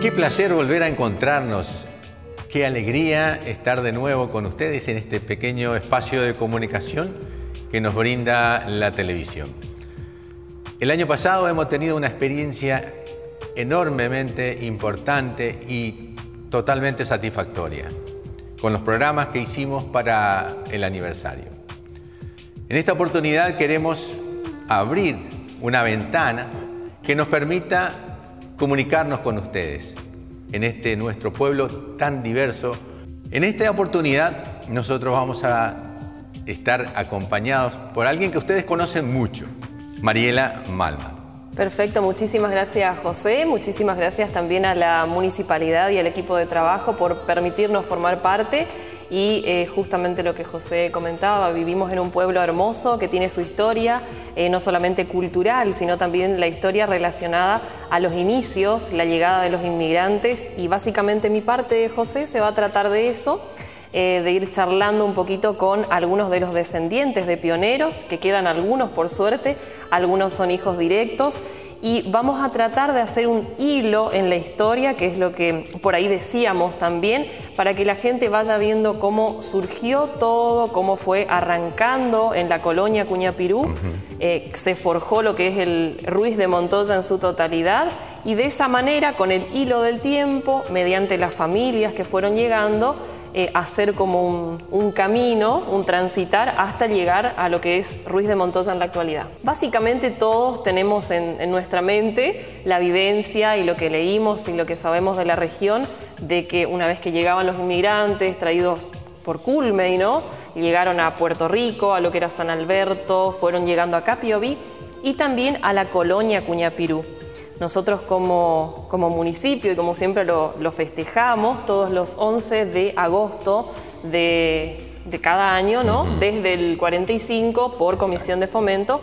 Qué placer volver a encontrarnos. Qué alegría estar de nuevo con ustedes en este pequeño espacio de comunicación que nos brinda la televisión. El año pasado hemos tenido una experiencia enormemente importante y totalmente satisfactoria con los programas que hicimos para el aniversario. En esta oportunidad queremos abrir una ventana que nos permita comunicarnos con ustedes en este nuestro pueblo tan diverso. En esta oportunidad nosotros vamos a estar acompañados por alguien que ustedes conocen mucho, Mariela Malman. Perfecto, muchísimas gracias José, muchísimas gracias también a la municipalidad y al equipo de trabajo por permitirnos formar parte y justamente lo que José comentaba, vivimos en un pueblo hermoso que tiene su historia, no solamente cultural, sino también la historia relacionada a los inicios, la llegada de los inmigrantes y básicamente mi parte, José, se va a tratar de eso. De ir charlando un poquito con algunos de los descendientes de pioneros, que quedan algunos por suerte, algunos son hijos directos, y vamos a tratar de hacer un hilo en la historia, que es lo que por ahí decíamos también, para que la gente vaya viendo cómo surgió todo, cómo fue arrancando en la colonia Cuñapirú, se forjó lo que es el Ruiz de Montoya en su totalidad, y de esa manera, con el hilo del tiempo, mediante las familias que fueron llegando, hacer como un camino, un transitar hasta llegar a lo que es Ruiz de Montoya en la actualidad. Básicamente todos tenemos en nuestra mente la vivencia y lo que leímos y lo que sabemos de la región, de que una vez que llegaban los inmigrantes traídos por Culmey, ¿no? Llegaron a Puerto Rico, a lo que era San Alberto, fueron llegando a Capiobí y también a la colonia Cuñapirú. Nosotros como municipio y como siempre lo festejamos todos los 11 de agosto de cada año, ¿no? Desde el 45 por Comisión de Fomento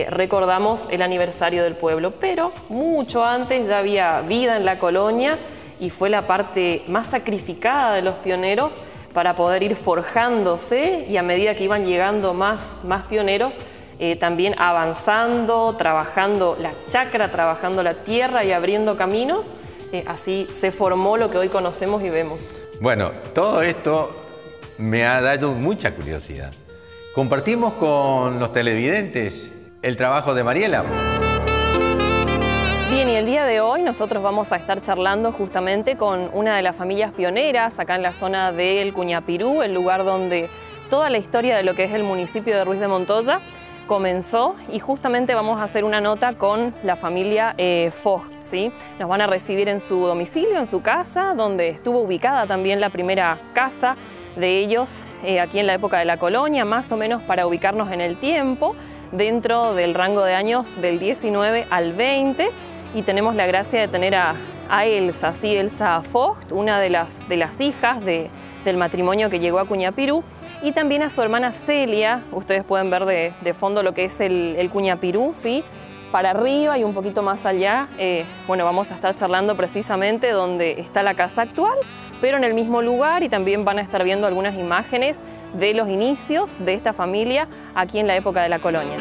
recordamos el aniversario del pueblo, pero mucho antes ya había vida en la colonia y fue la parte más sacrificada de los pioneros para poder ir forjándose y a medida que iban llegando más pioneros, también avanzando, trabajando la chacra, trabajando la tierra y abriendo caminos, así se formó lo que hoy conocemos y vemos. Bueno, todo esto me ha dado mucha curiosidad. Compartimos con los televidentes el trabajo de Mariela. Bien, y el día de hoy nosotros vamos a estar charlando justamente con una de las familias pioneras acá en la zona del Cuñapirú, el lugar donde toda la historia de lo que es el municipio de Ruiz de Montoya comenzó, y justamente vamos a hacer una nota con la familia Vogt, ¿sí? Nos van a recibir en su domicilio, en su casa, donde estuvo ubicada también la primera casa de ellos aquí en la época de la colonia, más o menos para ubicarnos en el tiempo, dentro del rango de años del 19 al 20, y tenemos la gracia de tener a Elsa, ¿sí? Elsa Vogt, una de las hijas del matrimonio que llegó a Cuñapirú, y también a su hermana Celia. Ustedes pueden ver de fondo lo que es el Cuñapirú, ¿sí? Para arriba y un poquito más allá, bueno, vamos a estar charlando precisamente donde está la casa actual, pero en el mismo lugar, y también van a estar viendo algunas imágenes de los inicios de esta familia aquí en la época de la colonia.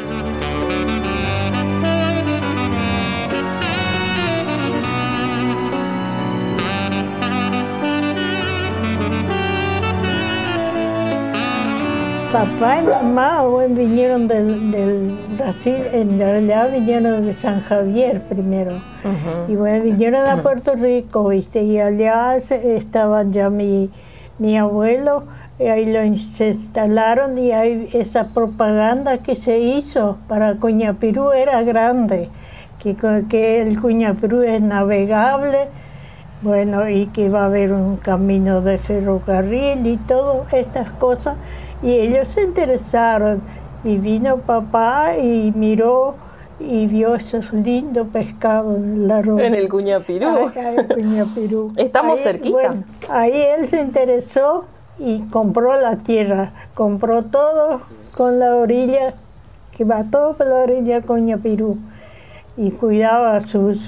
Papá y mamá vinieron del Brasil, en realidad vinieron de San Javier primero. Y bueno, vinieron a Puerto Rico, ¿viste? Y allá estaban ya mi abuelo, y ahí se instalaron, y ahí esa propaganda que se hizo para Cuñapirú era grande, que el Cuñapirú es navegable, bueno, y que va a haber un camino de ferrocarril y todas estas cosas. Y ellos se interesaron, y vino papá y miró y vio esos lindos pescados en la roca. En el Cuñapirú. Acá en Cuñapirú. Estamos cerquita. Bueno, ahí él se interesó y compró la tierra, compró todo con la orilla, que va todo por la orilla de Cuñapirú, y cuidaba sus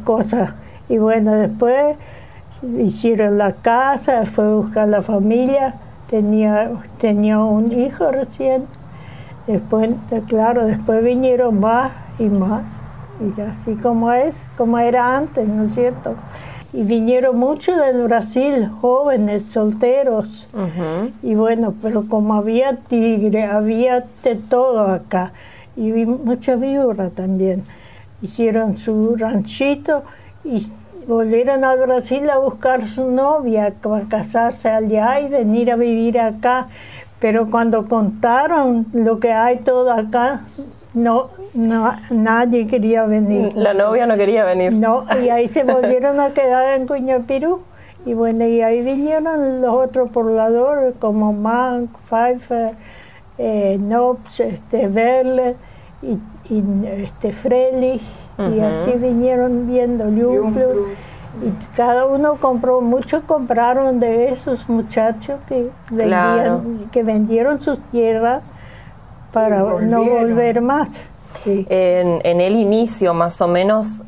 cosas. Y bueno, después hicieron la casa, fue a buscar la familia, tenía un hijo recién. Después, claro, después vinieron más y más. Y así como es, como era antes, ¿no es cierto? Y vinieron muchos del Brasil, jóvenes, solteros. Y bueno, pero como había tigre, había de todo acá. Y mucha víbora también. Hicieron su ranchito y volvieron al Brasil a buscar su novia para casarse allá y venir a vivir acá. Pero cuando contaron lo que hay todo acá, nadie quería venir. La novia no quería venir. No, y ahí se volvieron a quedar en Cuñapirú. Y bueno, y ahí vinieron los otros pobladores como Mank, Pfeiffer, Nobs, Verle y Frelich. Y así vinieron viendo Ljungblud. Y cada uno compró, muchos compraron de esos muchachos que vendieron sus tierras para no volver más. Sí. En el inicio, más o menos,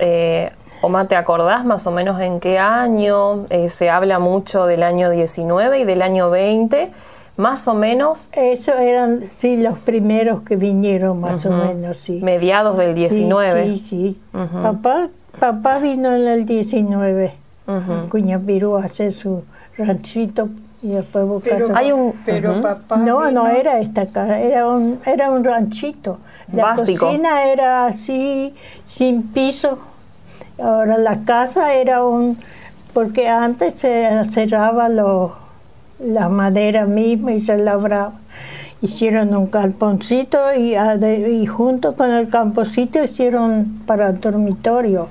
Oma, ¿te acordás más o menos en qué año? Se habla mucho del año 19 y del año 20, más o menos. Eso eran, sí, los primeros que vinieron, más o menos, sí. Mediados del 19. Sí, sí. Papá vino en el 19, en Cuñapirú, a hacer su ranchito y después buscar pero papá no era esta casa, era un ranchito. La básico. Cocina era así, sin piso. Ahora la casa era porque antes se cerraba la madera misma y se labraba. Hicieron un galponcito y junto con el camponcito hicieron para el dormitorio.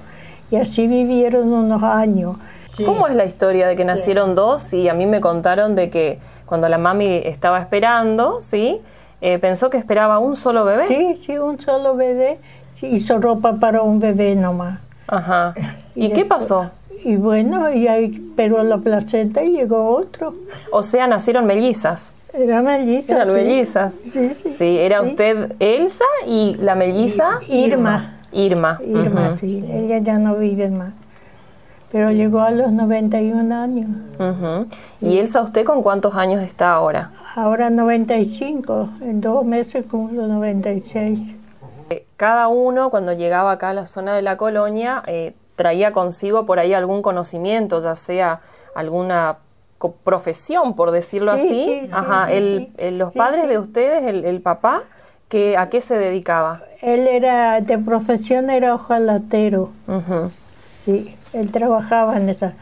Y así vivieron unos años. Sí. ¿Cómo es la historia de que nacieron dos? Y a mí me contaron de que cuando la mami estaba esperando, ¿sí? Pensó que esperaba un solo bebé. Sí, un solo bebé. Sí, hizo ropa para un bebé nomás. Ajá. ¿Y qué pasó? Y bueno, pero a la placenta llegó otro. O sea, nacieron mellizas. Eran mellizas. Eran mellizas. Sí. Sí, era usted Elsa y la melliza Irma. Irma, sí. Ella ya no vive más. Pero llegó a los 91 años. ¿Y Elsa, usted con cuántos años está ahora? Ahora 95. En 2 meses cumplo 96. Cada uno, cuando llegaba acá a la zona de la colonia, traía consigo por ahí algún conocimiento, ya sea alguna profesión, por decirlo así. Sí, Ajá. Los padres de ustedes, el papá, ¿a qué se dedicaba? Él era, de profesión era hojalatero. Sí, él trabajaba en esa,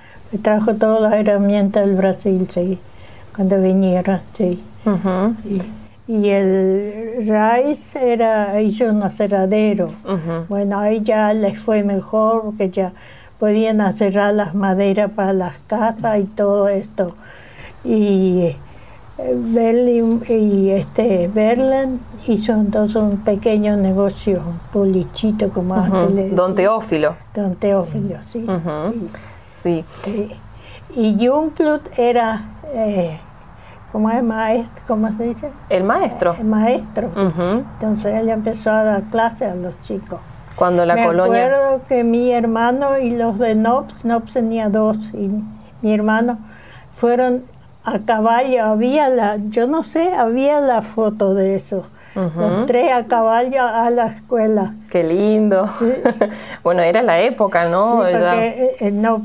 trajo todas las herramientas del Brasil, sí, cuando vinieron, sí. Y el Rice hizo un aserradero. Bueno, ahí ya les fue mejor porque ya podían aserrar las maderas para las casas y todo esto. Y Berlin hizo entonces un pequeño negocio, un bolichito como antes le decía. Don Teófilo. Don Teófilo, sí. Sí. Y Ljungblud era, ¿cómo es maestro? ¿Cómo se dice? El maestro. El maestro. Entonces él empezó a dar clases a los chicos. Cuando la colonia... Me acuerdo que mi hermano y los de Nobs tenía 2, y mi hermano fueron a caballo, había la foto de eso. Los 3 a caballo a la escuela. Qué lindo. Sí. Bueno, era la época, ¿no? Sí, porque no,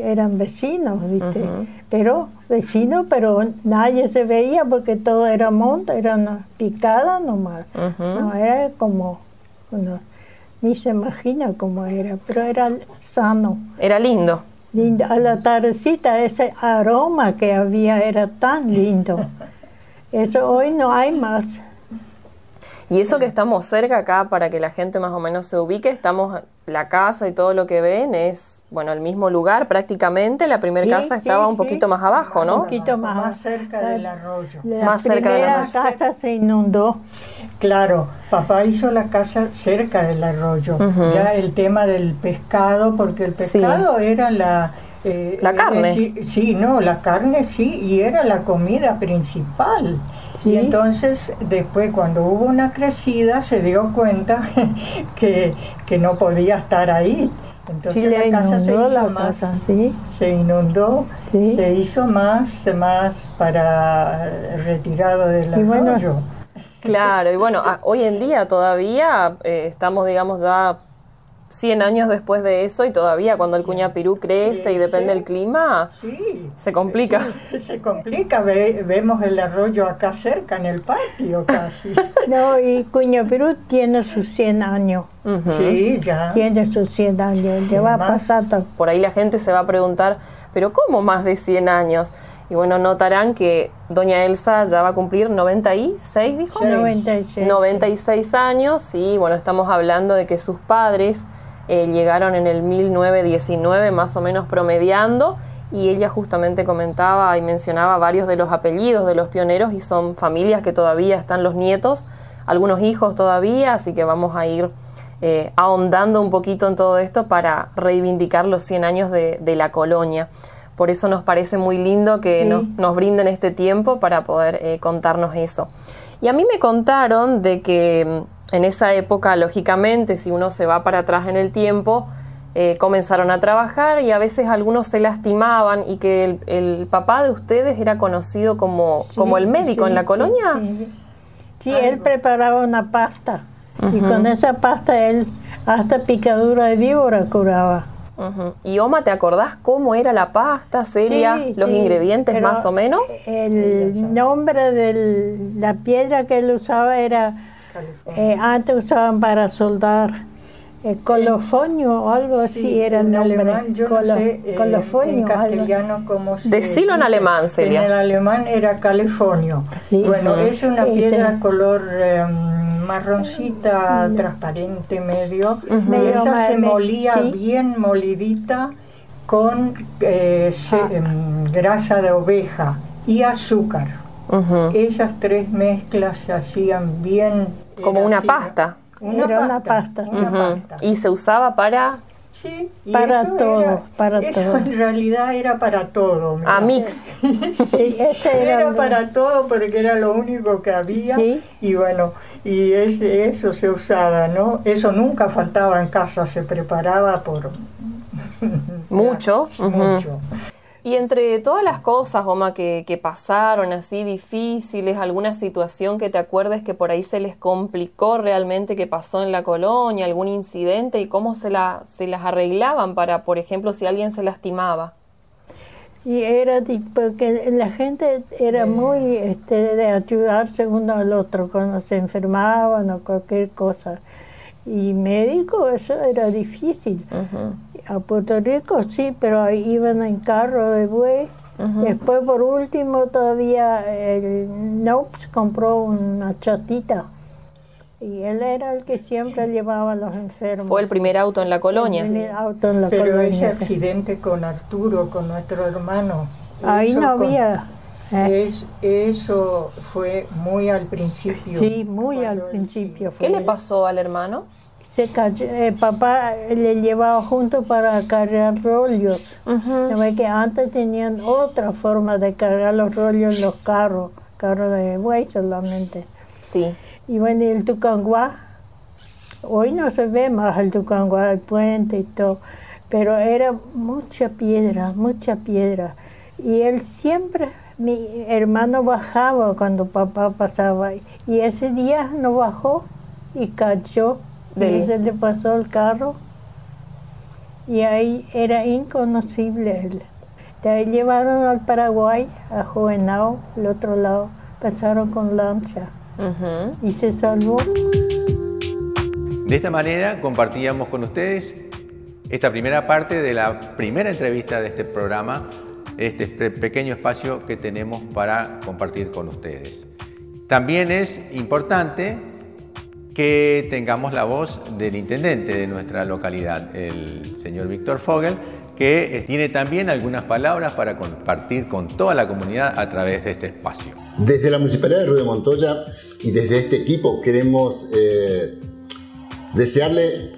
eran vecinos, ¿viste? Pero nadie se veía porque todo era monte, era una picada nomás. No, era como, ni se imagina cómo era, pero era sano. Era lindo. A la tardecita ese aroma que había era tan lindo. Eso hoy no hay más. Y eso que estamos cerca acá, para que la gente más o menos se ubique, la casa y todo lo que ven es, bueno, el mismo lugar prácticamente. La primera casa estaba un poquito más abajo, ¿no? Un poquito más cerca del arroyo. La primera casa se inundó. Claro, papá hizo la casa cerca del arroyo. Ya el tema del pescado, porque el pescado era la carne. La carne sí, y era la comida principal. Sí. Y entonces después cuando hubo una crecida se dio cuenta que no podía estar ahí. Entonces la casa se hizo más, se inundó, se hizo más para retirado del arroyo. Claro, y bueno, hoy en día todavía estamos, digamos, ya 100 años después de eso y todavía cuando el Cuñapirú crece y depende del clima, se complica. Sí, se complica, vemos el arroyo acá cerca en el patio casi. No, y Cuñapirú tiene sus 100 años. Sí, ya. Tiene sus 100 años, ya va a pasar. Por ahí la gente se va a preguntar, ¿pero cómo más de 100 años? Y bueno, notarán que doña Elsa ya va a cumplir 96, dijo. 96. 96 años, y bueno, estamos hablando de que sus padres llegaron en el 1919, más o menos promediando, y ella justamente comentaba y mencionaba varios de los apellidos de los pioneros, y son familias que todavía están los nietos, algunos hijos todavía, así que vamos a ir ahondando un poquito en todo esto para reivindicar los 100 años de la colonia. Por eso nos parece muy lindo que nos brinden este tiempo para poder contarnos eso. Y a mí me contaron de que en esa época, lógicamente, si uno se va para atrás en el tiempo, comenzaron a trabajar y a veces algunos se lastimaban, y que el papá de ustedes era conocido como el médico en la colonia. Sí, él preparaba una pasta y con esa pasta él hasta picadura de víbora curaba. Y Oma, ¿te acordás cómo era la pasta, Celia? Los ingredientes más o menos. El nombre de la piedra que él usaba era, antes usaban para soldar, colofonio o algo así era el nombre. Alemán, yo no sé, colofonio, en castellano cómo se decilo en alemán, Celia. En el alemán era califonio. Bueno, es una piedra color marroncita, transparente medio. Esa se molía bien molidita con grasa de oveja y azúcar. Esas tres mezclas se hacían bien. Como una pasta. Una pasta. Y se usaba para... Sí, y para eso todo, eso en realidad era para todo. A mix. Sí, ese era para todo porque era lo único que había. Sí. Y bueno, y eso se usaba, ¿no? Eso nunca faltaba en casa, se preparaba por... mucho. Mucho. Y entre todas las cosas, Oma, que pasaron así difíciles, alguna situación que te acuerdes que por ahí se les complicó realmente, que pasó en la colonia, algún incidente, y cómo se las arreglaban para, por ejemplo, si alguien se lastimaba. Y era porque la gente era muy de ayudarse uno al otro cuando se enfermaban o cualquier cosa. Y médico, eso era difícil. A Puerto Rico sí, pero ahí iban en carro de buey. Después, por último, todavía el Nopes compró una chatita. Y él era el que siempre llevaba a los enfermos. Fue el primer auto en la colonia. Pero ese accidente con Arturo, con nuestro hermano... Ahí no había... Eso fue muy al principio. Sí, muy al principio. ¿Qué le pasó al hermano? Se cayó, papá le llevaba junto para cargar rollos. Que antes tenían otra forma de cargar los rollos en los carros de buey solamente. Sí. Y bueno, el Tucanguá, hoy no se ve más el Tucanguá, el puente y todo, pero era mucha piedra. Y él siempre, mi hermano bajaba cuando papá pasaba, y ese día no bajó y cayó. Y se le pasó el carro y ahí era inconocible él. De ahí llevaron al Paraguay, a Juvenao, al otro lado, pasaron con lancha y se salvó. De esta manera compartíamos con ustedes esta primera parte de la primera entrevista de este programa, este pequeño espacio que tenemos para compartir con ustedes. También es importante que tengamos la voz del intendente de nuestra localidad, el señor Víctor Fogel, que tiene también algunas palabras para compartir con toda la comunidad a través de este espacio. Desde la Municipalidad de Río de Montoya y desde este equipo queremos desearle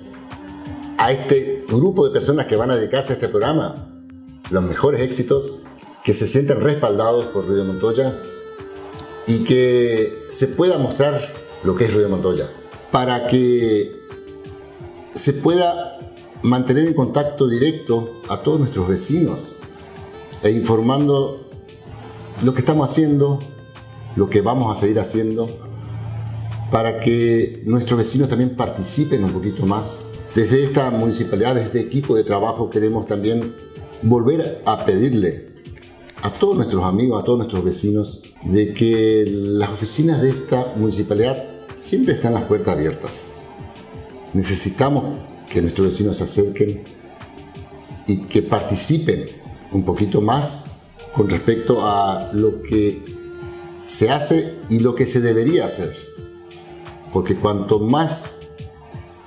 a este grupo de personas que van a dedicarse a este programa los mejores éxitos, que se sienten respaldados por Río de Montoya y que se pueda mostrar lo que es Río de Montoya, para que se pueda mantener en contacto directo a todos nuestros vecinos e informando lo que estamos haciendo, lo que vamos a seguir haciendo, para que nuestros vecinos también participen un poquito más Desde esta municipalidad, desde este equipo de trabajo, queremos también volver a pedirle a todos nuestros amigos, a todos nuestros vecinos, de que las oficinas de esta municipalidad siempre están las puertas abiertas. Necesitamos que nuestros vecinos se acerquen y que participen un poquito más con respecto a lo que se hace y lo que se debería hacer. Porque cuanto más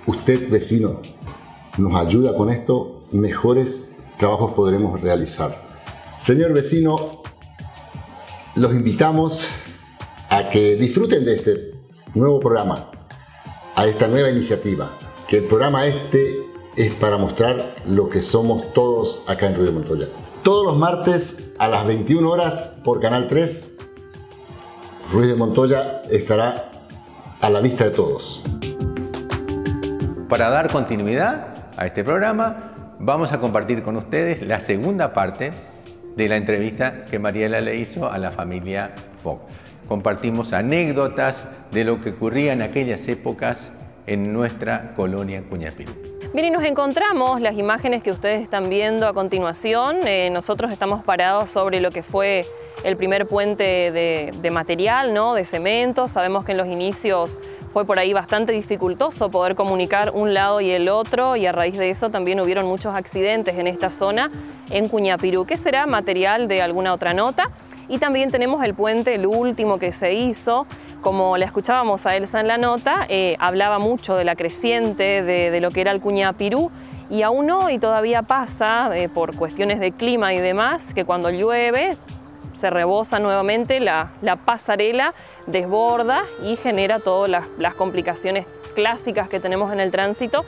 usted, vecino, nos ayuda con esto, mejores trabajos podremos realizar. Señor vecino, los invitamos a que disfruten de este nuevo programa, a esta nueva iniciativa, que el programa este es para mostrar lo que somos todos acá en Ruiz de Montoya. Todos los martes a las 21 horas por Canal 3, Ruiz de Montoya estará a la vista de todos. Para dar continuidad a este programa, vamos a compartir con ustedes la segunda parte de la entrevista que Mariela le hizo a la familia Fock. Compartimos anécdotas de lo que ocurría en aquellas épocas en nuestra colonia Cuñapirú. Bien, y nos encontramos las imágenes que ustedes están viendo a continuación. Nosotros estamos parados sobre lo que fue el primer puente de material, ¿no? De cemento. Sabemos que en los inicios fue por ahí bastante dificultoso poder comunicar un lado y el otro, y a raíz de eso también hubieron muchos accidentes en esta zona, en Cuñapirú. ¿Qué será material de alguna otra nota? Y también tenemos el puente, el último que se hizo. Como la escuchábamos a Elsa en la nota, hablaba mucho de la creciente, de lo que era el Cuñapirú, y aún hoy todavía pasa, por cuestiones de clima y demás, que cuando llueve se rebosa nuevamente la pasarela, desborda y genera todas las complicaciones clásicas que tenemos en el tránsito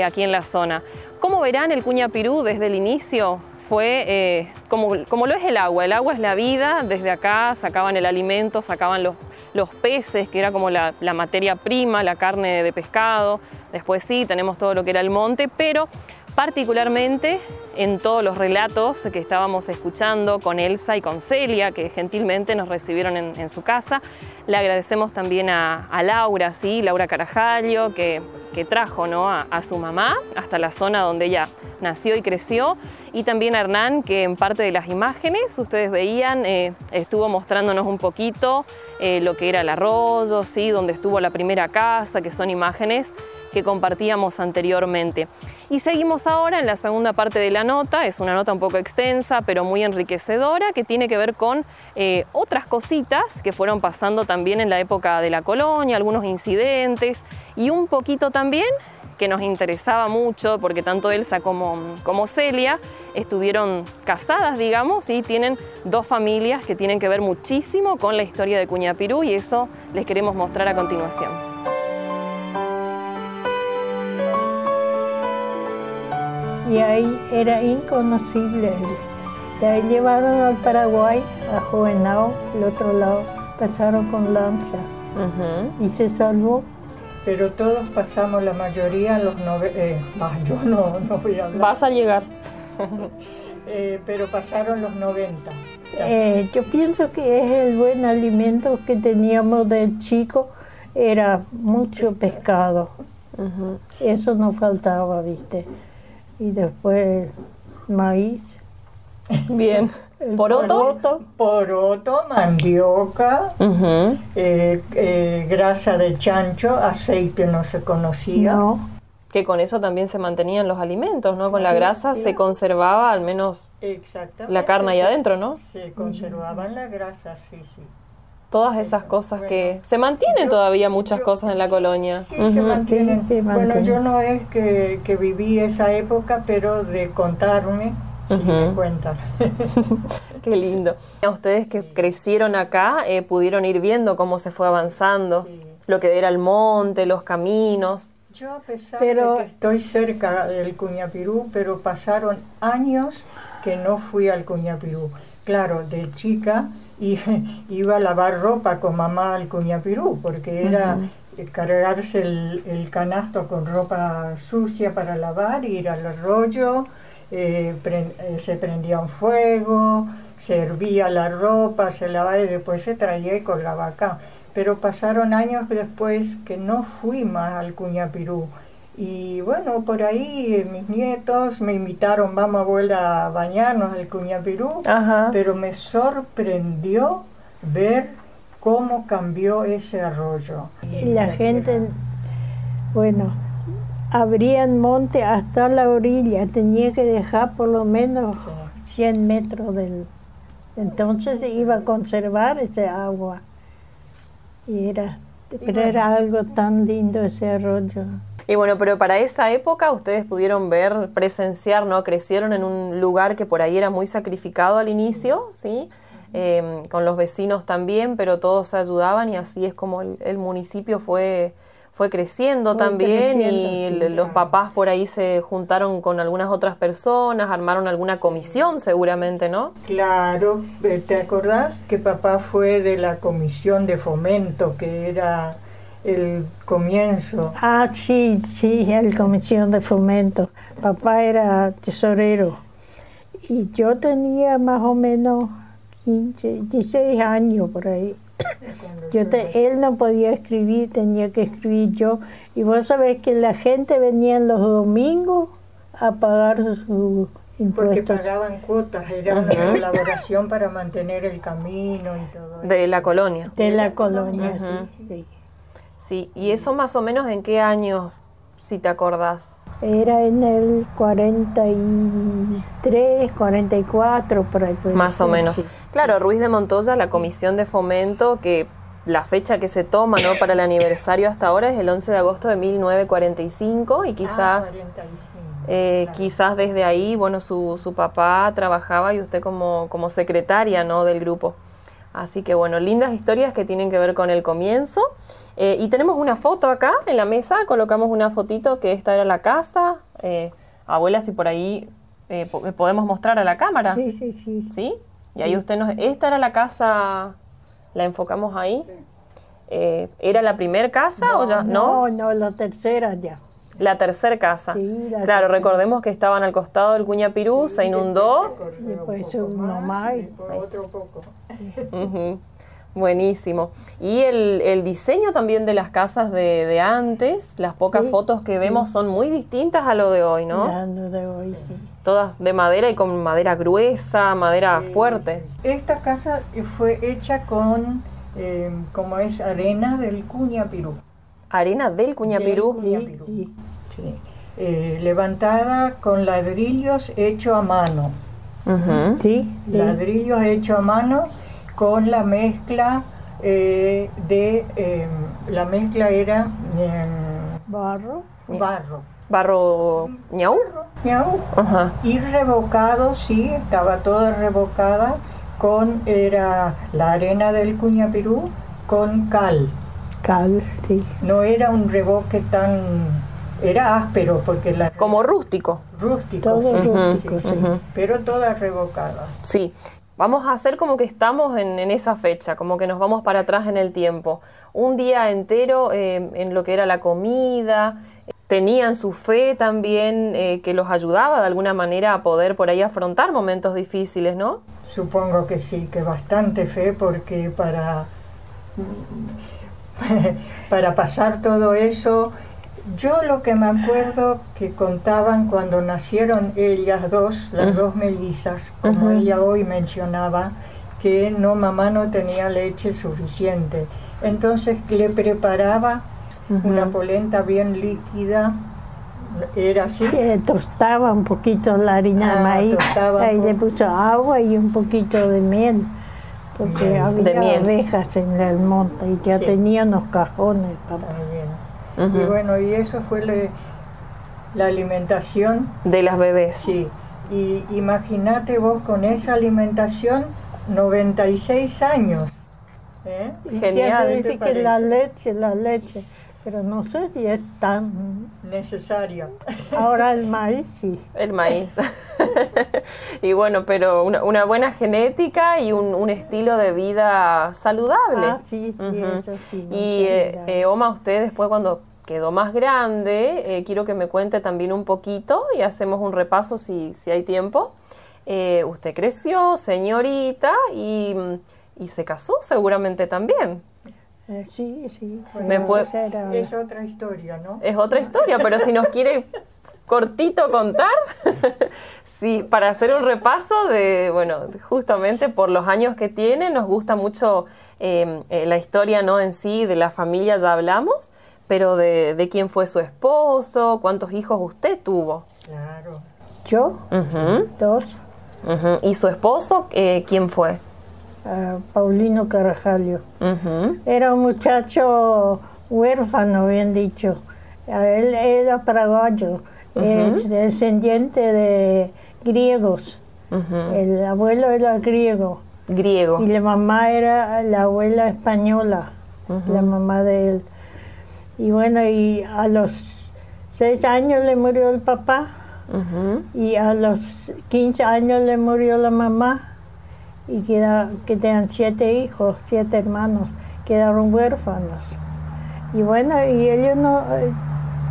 aquí en la zona. Como verán, el Cuñapirú desde el inicio fue como lo es el agua es la vida. Desde acá sacaban el alimento, sacaban los peces, que era como la materia prima, la carne de pescado. Después sí, tenemos todo lo que era el monte, pero particularmente en todos los relatos que estábamos escuchando con Elsa y con Celia, que gentilmente nos recibieron en su casa. Le agradecemos también a Laura, ¿sí? Laura Carajallo, que trajo, ¿no? a su mamá hasta la zona donde ella nació y creció, y también a Hernán, que en parte de las imágenes ustedes veían, estuvo mostrándonos un poquito lo que era el arroyo, ¿sí? Donde estuvo la primera casa, que son imágenes que compartíamos anteriormente. Y seguimos ahora en la segunda parte de la nota. Es una nota un poco extensa, pero muy enriquecedora, que tiene que ver con otras cositas que fueron pasando también en la época de la colonia, algunos incidentes, y un poquito también que nos interesaba mucho, porque tanto Elsa como Celia estuvieron casadas, digamos, y tienen dos familias que tienen que ver muchísimo con la historia de Cuñapirú, y eso les queremos mostrar a continuación. Y ahí era inconocible él. De ahí llevaron al Paraguay, a Juvenao, el otro lado, pasaron con lancha y se salvó. Pero todos pasamos, la mayoría, los yo no voy a hablar. Vas a llegar. Pero pasaron los 90. Yo pienso que es el buen alimento que teníamos de chico, era mucho pescado. Eso no faltaba, ¿viste? Y después maíz. Bien. ¿Poroto? Poroto, mandioca, grasa de chancho, aceite no se conocía. No. Que con eso también se mantenían los alimentos, ¿no? Con la grasa se conservaba al menos la carne ahí adentro, ¿no? Se conservaban la grasa, sí. Todas esas cosas que... Se mantienen todavía muchas cosas en la colonia. Sí, se mantienen. Sí, bueno, yo no es que viví esa época, pero de contarme... Sí, me cuentan. Qué lindo. Ustedes que crecieron acá pudieron ir viendo cómo se fue avanzando, lo que era el monte, los caminos. Yo, a pesar de que estoy cerca del Cuñapirú, pero pasaron años que no fui al Cuñapirú. Claro, de chica iba a lavar ropa con mamá al Cuñapirú, porque era cargarse el canasto con ropa sucia para lavar, ir al arroyo. Se prendía un fuego, se hervía la ropa, se lavaba y después se traía y colgaba acá. Pero pasaron años después que no fui más al Cuñapirú Y bueno, por ahí mis nietos me invitaron, vamos a volver a bañarnos al Cuñapirú, pero me sorprendió ver cómo cambió ese arroyo. Y la gente, bueno, abrían monte hasta la orilla, tenía que dejar por lo menos 100 metros del... Entonces iba a conservar ese agua. Pero era algo tan lindo ese arroyo. Y bueno, pero para esa época ustedes pudieron ver, presenciar, ¿no? Crecieron en un lugar que por ahí era muy sacrificado al inicio, ¿sí? Con los vecinos también, pero todos se ayudaban y así es como el municipio fue creciendo también y los papás por ahí se juntaron con algunas otras personas, armaron alguna comisión seguramente, ¿no? Claro, ¿te acordás que papá fue de la comisión de fomento, que era el comienzo? Ah, sí, el comisión de fomento. Papá era tesorero y yo tenía más o menos 15, 16 años por ahí. Él no podía escribir, tenía que escribir yo. Y vos sabés que la gente venía los domingos a pagar sus impuestos. Porque pagaban cuotas, era una colaboración para mantener el camino y todo eso. De la colonia. De la colonia, sí. Sí, ¿y eso más o menos en qué años, si te acordás? Era en el 43, 44, por ahí. Más o menos. Sí. Claro, Ruiz de Montoya, la comisión de fomento, que la fecha que se toma, ¿no? Para el aniversario hasta ahora es el 11 de agosto de 1945 y quizás, 45, quizás desde ahí, bueno, su papá trabajaba y usted como secretaria, ¿no? Del grupo. Así que bueno, lindas historias que tienen que ver con el comienzo. Y tenemos una foto acá en la mesa, colocamos una fotito que esta era la casa. Abuela, si por ahí podemos mostrar a la cámara. Sí. ¿Sí? Y ahí usted esta era la casa, la enfocamos ahí. ¿Era la primera casa o ya? No, la tercera ya. La tercera casa. Sí, claro, tercera. Recordemos que estaban al costado del Cuñapirú, se inundó. Después uno más. Otro poco. Buenísimo. Y el diseño también de las casas de antes, las pocas fotos que vemos son muy distintas a lo de hoy, ¿no? A lo de hoy, sí. Todas de madera y con madera gruesa, madera fuerte. Esta casa fue hecha con, como es, arena del Cuñapirú. Arena del Cuñapirú. Sí. Levantada con ladrillos hechos a mano. Sí. Ladrillos hechos a mano con la mezcla la mezcla era Barro. Barro ñau. Ajá. Y revocado, sí, estaba toda revocada era la arena del Cuñapirú con cal. Cal, sí. No era un revoque era áspero porque como rústico. Rústico, todo sí, rústico, sí. Pero toda revocada. Sí. Vamos a hacer como que estamos en esa fecha, como que nos vamos para atrás en el tiempo. Un día entero en lo que era la comida, tenían su fe también que los ayudaba de alguna manera a poder por ahí afrontar momentos difíciles, ¿no? Supongo que sí, que bastante fe, porque para pasar todo eso, yo lo que me acuerdo que contaban cuando nacieron ellas dos, las dos mellizas, como ella hoy mencionaba, que mamá no tenía leche suficiente. Entonces le preparaba una polenta bien líquida, era así. Tostaba un poquito la harina de maíz, ahí le puso agua y un poquito de miel, porque había abejas en el monte y ya tenía unos cajones para... Y bueno, y eso fue la alimentación de las bebés. Sí, y imagínate vos con esa alimentación, 96 años. Genial. Dice que la leche, pero no sé si es tan necesaria. Ahora el maíz, sí. El maíz. Y bueno, pero una buena genética y un estilo de vida saludable. Ah, sí, eso sí. Y Oma, usted después cuando quedó más grande, quiero que me cuente también un poquito y hacemos un repaso si hay tiempo. Usted creció, señorita, y se casó seguramente también. Sí, sí. Es otra historia, ¿no? Es otra historia, pero si nos quiere cortito contar, sí, para hacer un repaso de, bueno, justamente por los años que tiene, nos gusta mucho la historia, ¿no? En sí, de la familia ya hablamos, pero de quién fue su esposo, cuántos hijos usted tuvo. Claro. ¿Yo? 2. ¿Y su esposo, quién fue? Paulino Carajalio. Era un muchacho huérfano, bien dicho. Él era paraguayo, es descendiente de griegos. El abuelo era griego. Y la mamá era la abuela española, la mamá de él. Y bueno, y a los 6 años le murió el papá. Y a los 15 años le murió la mamá. Y quedan 7 hijos, 7 hermanos, quedaron huérfanos. Y bueno, y ellos no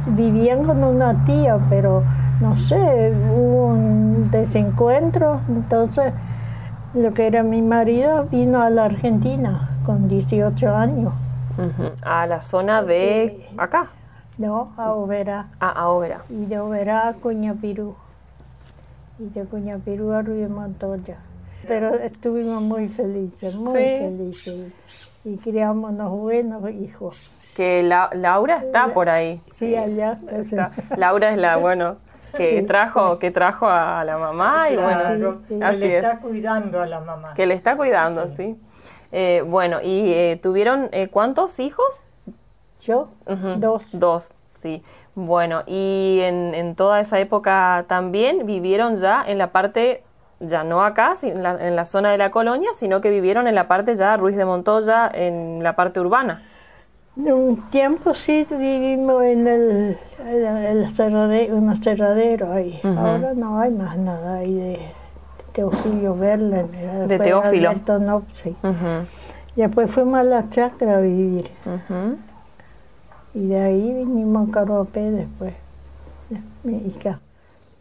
vivían con una tía, pero no sé, hubo un desencuentro. Entonces, lo que era mi marido vino a la Argentina con 18 años. A la zona de acá. No, a Oberá. A Oberá. Y de Oberá a Cuñapirú. Y de Cuñapirú a Ruiz de Montoya. Pero estuvimos muy felices, y criamos unos buenos hijos. Que Laura está por ahí. Sí, allá está. Laura es la, bueno, que trajo a la mamá, y bueno, así que le está cuidando a la mamá. Que le está cuidando, sí. Bueno, y tuvieron ¿cuántos hijos? Yo, 2. 2, sí. Bueno, y en toda esa época también vivieron ya en la parte, ya no acá, en la zona de la colonia, sino que vivieron en la parte ya Ruiz de Montoya, en la parte urbana. Un tiempo sí vivimos en un aserradero ahí. Ahora no hay más nada ahí de Teófilo Verlen. De Teófilo. Alberto Nopsi. Y después fuimos a la chacra a vivir. Y de ahí vinimos a Caruapé después, mi hija.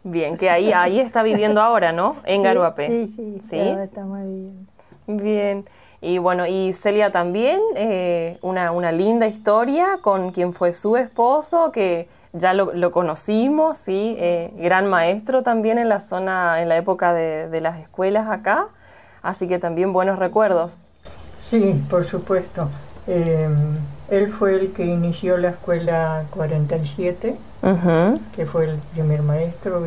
Bien, que ahí está viviendo ahora, ¿no? En Caruapé. Sí, ahora estamos viviendo. Bien. Y bueno, y Celia también, una linda historia con quien fue su esposo, que ya lo conocimos, ¿sí? Gran maestro también en la zona, en la época de las escuelas acá, así que también buenos recuerdos. Sí, por supuesto. Él fue el que inició la escuela 47, que fue el primer maestro,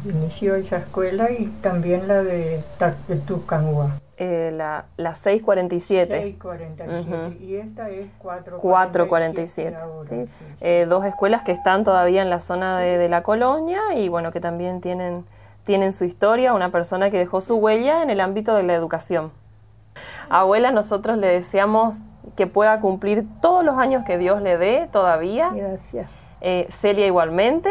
inició esa escuela, y también la de Tucangua. La 647. 647. Y esta es 447. ¿Sí? Sí. 2 escuelas que están todavía en la zona de la colonia, y bueno, que también tienen su historia, una persona que dejó su huella en el ámbito de la educación. Abuela, nosotros le deseamos que pueda cumplir todos los años que Dios le dé todavía. Gracias. Celia igualmente.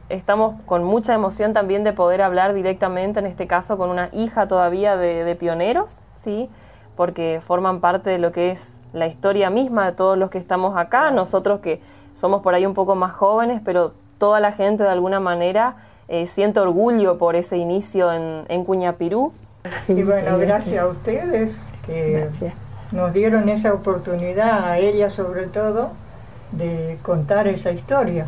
Estamos con mucha emoción también de poder hablar directamente, en este caso con una hija todavía de pioneros, ¿sí? Porque forman parte de lo que es la historia misma de todos los que estamos acá. Nosotros que somos por ahí un poco más jóvenes, pero toda la gente de alguna manera siente orgullo por ese inicio en Cuñapirú. Sí, y bueno, gracias a ustedes que nos dieron esa oportunidad, a ella sobre todo, de contar esa historia.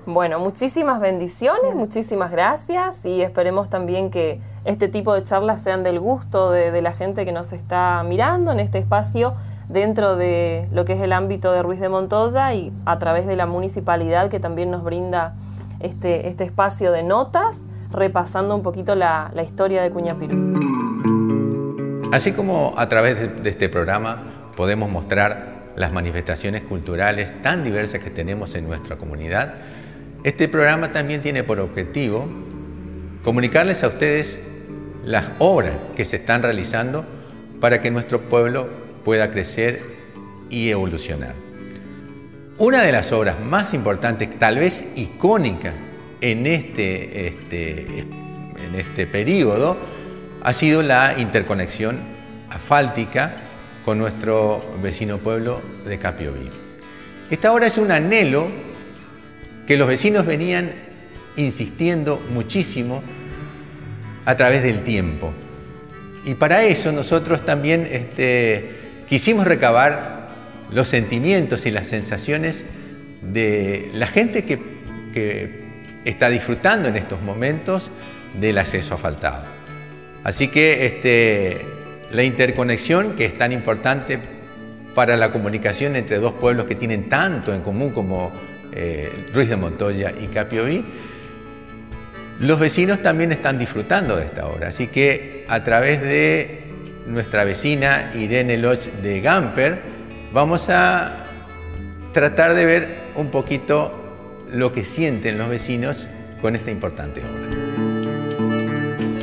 Bueno, muchísimas bendiciones, muchísimas gracias, y esperemos también que este tipo de charlas sean del gusto de la gente que nos está mirando en este espacio dentro de lo que es el ámbito de Ruiz de Montoya, y a través de la municipalidad, que también nos brinda este espacio de notas, repasando un poquito la historia de Cuñapirú. Así como a través de este programa podemos mostrar las manifestaciones culturales tan diversas que tenemos en nuestra comunidad, este programa también tiene por objetivo comunicarles a ustedes las obras que se están realizando para que nuestro pueblo pueda crecer y evolucionar. Una de las obras más importantes, tal vez icónicas en este periodo, ha sido la interconexión asfáltica con nuestro vecino pueblo de Capiobí. Esta obra es un anhelo que los vecinos venían insistiendo muchísimo a través del tiempo. Y para eso nosotros también quisimos recabar los sentimientos y las sensaciones de la gente que está disfrutando en estos momentos del acceso asfaltado. Así que la interconexión, que es tan importante para la comunicación entre dos pueblos que tienen tanto en común como Ruiz de Montoya y Capiobí, los vecinos también están disfrutando de esta obra. Así que a través de nuestra vecina Irene Loch de Gamper, vamos a tratar de ver un poquito lo que sienten los vecinos con esta importante obra.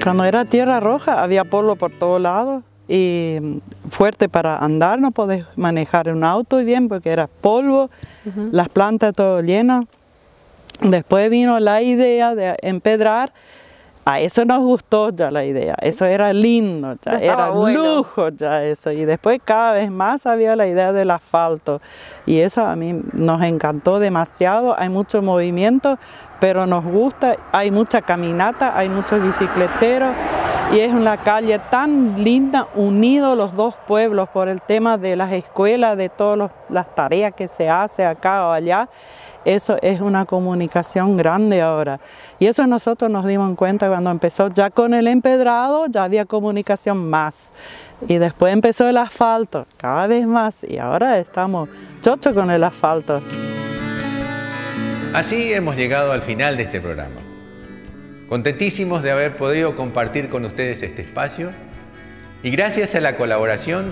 Cuando era Tierra Roja había polvo por todos lados y fuerte para andar, no podés manejar un auto bien porque era polvo, las plantas todo llenas. Después vino la idea de empedrar. A eso nos gustó ya la idea, eso era lindo, ya era bueno. Lujo ya eso. Y después cada vez más había la idea del asfalto. Y eso a mí nos encantó demasiado, hay mucho movimiento, pero nos gusta, hay mucha caminata, hay muchos bicicleteros. Y es una calle tan linda, unidos los dos pueblos por el tema de las escuelas, de todas las tareas que se hace acá o allá. Eso es una comunicación grande ahora. Y eso nosotros nos dimos cuenta cuando empezó ya con el empedrado, ya había comunicación más. Y después empezó el asfalto, cada vez más. Y ahora estamos chochos con el asfalto. Así hemos llegado al final de este programa. Contentísimos de haber podido compartir con ustedes este espacio. Y gracias a la colaboración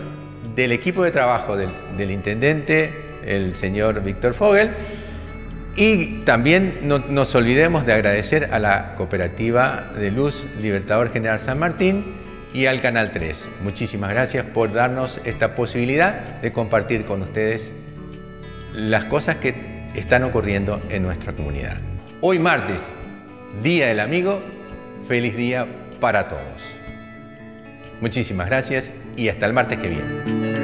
del equipo de trabajo del intendente, el señor Víctor Fogel. Y también no nos olvidemos de agradecer a la Cooperativa de Luz Libertador General San Martín y al Canal 3. Muchísimas gracias por darnos esta posibilidad de compartir con ustedes las cosas que están ocurriendo en nuestra comunidad. Hoy martes, Día del Amigo, feliz día para todos. Muchísimas gracias y hasta el martes que viene.